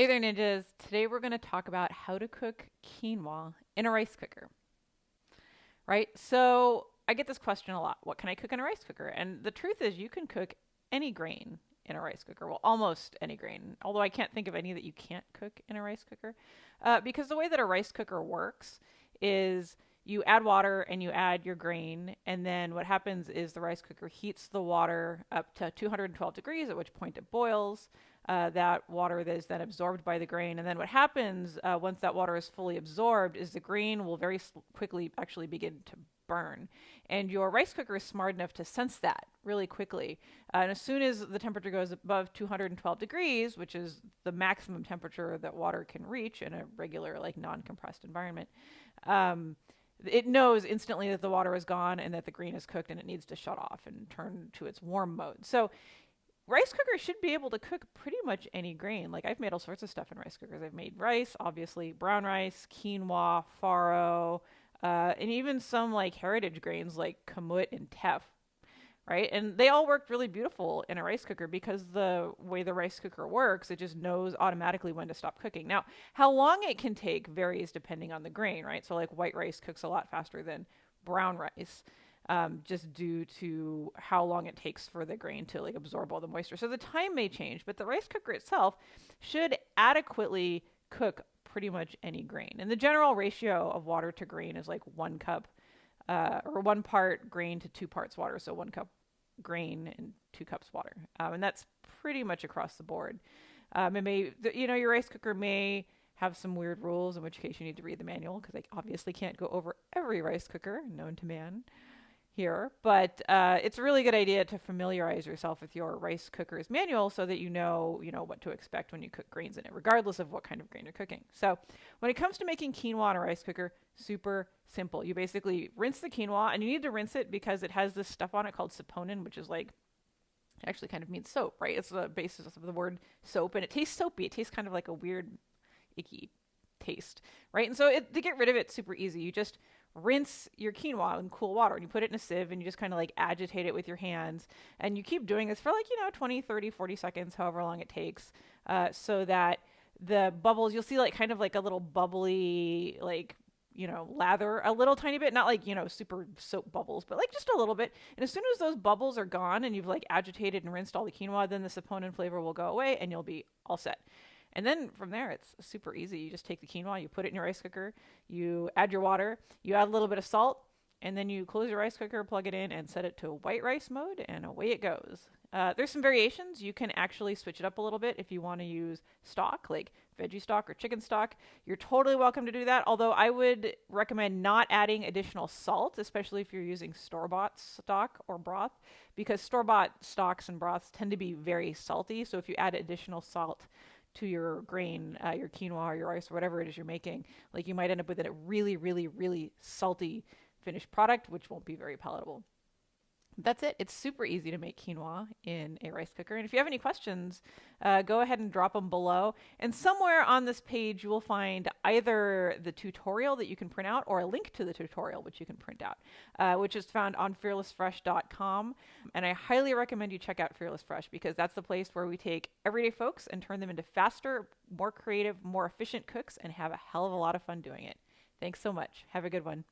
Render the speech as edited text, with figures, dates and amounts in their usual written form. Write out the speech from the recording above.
Hey there, ninjas. Today we're going to talk about how to cook quinoa in a rice cooker, right? So I get this question a lot. What can I cook in a rice cooker? And the truth is, you can cook any grain in a rice cooker. Well, almost any grain, although I can't think of any that you can't cook in a rice cooker. Because the way that a rice cooker works is you add water and you add your grain, and then what happens is the rice cooker heats the water up to 212 degrees, at which point it boils. That water that is then absorbed by the grain. And then what happens once that water is fully absorbed is the grain will very quickly actually begin to burn. And your rice cooker is smart enough to sense that really quickly. And as soon as the temperature goes above 212 degrees, which is the maximum temperature that water can reach in a regular, like non-compressed environment, it knows instantly that the water is gone and that the grain is cooked and it needs to shut off and turn to its warm mode. So rice cookers should be able to cook pretty much any grain. Like I've made all sorts of stuff in rice cookers. I've made rice, obviously, brown rice, quinoa, farro, and even some like heritage grains like kamut and teff, right? And they all worked really beautiful in a rice cooker because the way the rice cooker works, it just knows automatically when to stop cooking. Now, how long it can take varies depending on the grain, right? So like white rice cooks a lot faster than brown rice. Just due to how long it takes for the grain to like absorb all the moisture. So the time may change, but the rice cooker itself should adequately cook pretty much any grain. And the general ratio of water to grain is like 1 cup, or 1 part grain to 2 parts water. So 1 cup grain and 2 cups water. And that's pretty much across the board. It may, your rice cooker may have some weird rules, in which case you need to read the manual because I obviously can't go over every rice cooker known to man here, but it's a really good idea to familiarize yourself with your rice cooker's manual so that you know what to expect when you cook grains in it, regardless of what kind of grain you're cooking. So when it comes to making quinoa in a rice cooker, super simple. You basically rinse the quinoa, and you need to rinse it because it has this stuff on it called saponin, which is like, it actually kind of means soap, right? It's the basis of the word soap, and it tastes soapy. It tastes kind of like a weird, icky taste, right? And so to get rid of it, super easy. You just rinse your quinoa in cool water and you put it in a sieve and you just kind of like agitate it with your hands, and you keep doing this for like 20, 30, 40 seconds, however long it takes, so that the bubbles, you'll see like kind of like a little bubbly, like lather a little tiny bit, not like super soap bubbles, but like just a little bit. And as soon as those bubbles are gone and you've like agitated and rinsed all the quinoa, then the saponin flavor will go away and you'll be all set. And then from there, it's super easy. You just take the quinoa, you put it in your rice cooker, you add your water, you add a little bit of salt, and then you close your rice cooker, plug it in, and set it to white rice mode, and away it goes. There's some variations. You can actually switch it up a little bit if you want to use stock, like veggie stock or chicken stock. You're totally welcome to do that, although I would recommend not adding additional salt, especially if you're using store-bought stock or broth, because store-bought stocks and broths tend to be very salty. So if you add additional salt to your grain, your quinoa or your rice or whatever it is you're making, like you might end up with a really, really, really salty finished product, which won't be very palatable. That's it. It's super easy to make quinoa in a rice cooker. And if you have any questions, go ahead and drop them below. And somewhere on this page, you will find either the tutorial that you can print out or a link to the tutorial, which you can print out, which is found on fearlessfresh.com. And I highly recommend you check out Fearless Fresh because that's the place where we take everyday folks and turn them into faster, more creative, more efficient cooks and have a hell of a lot of fun doing it. Thanks so much. Have a good one.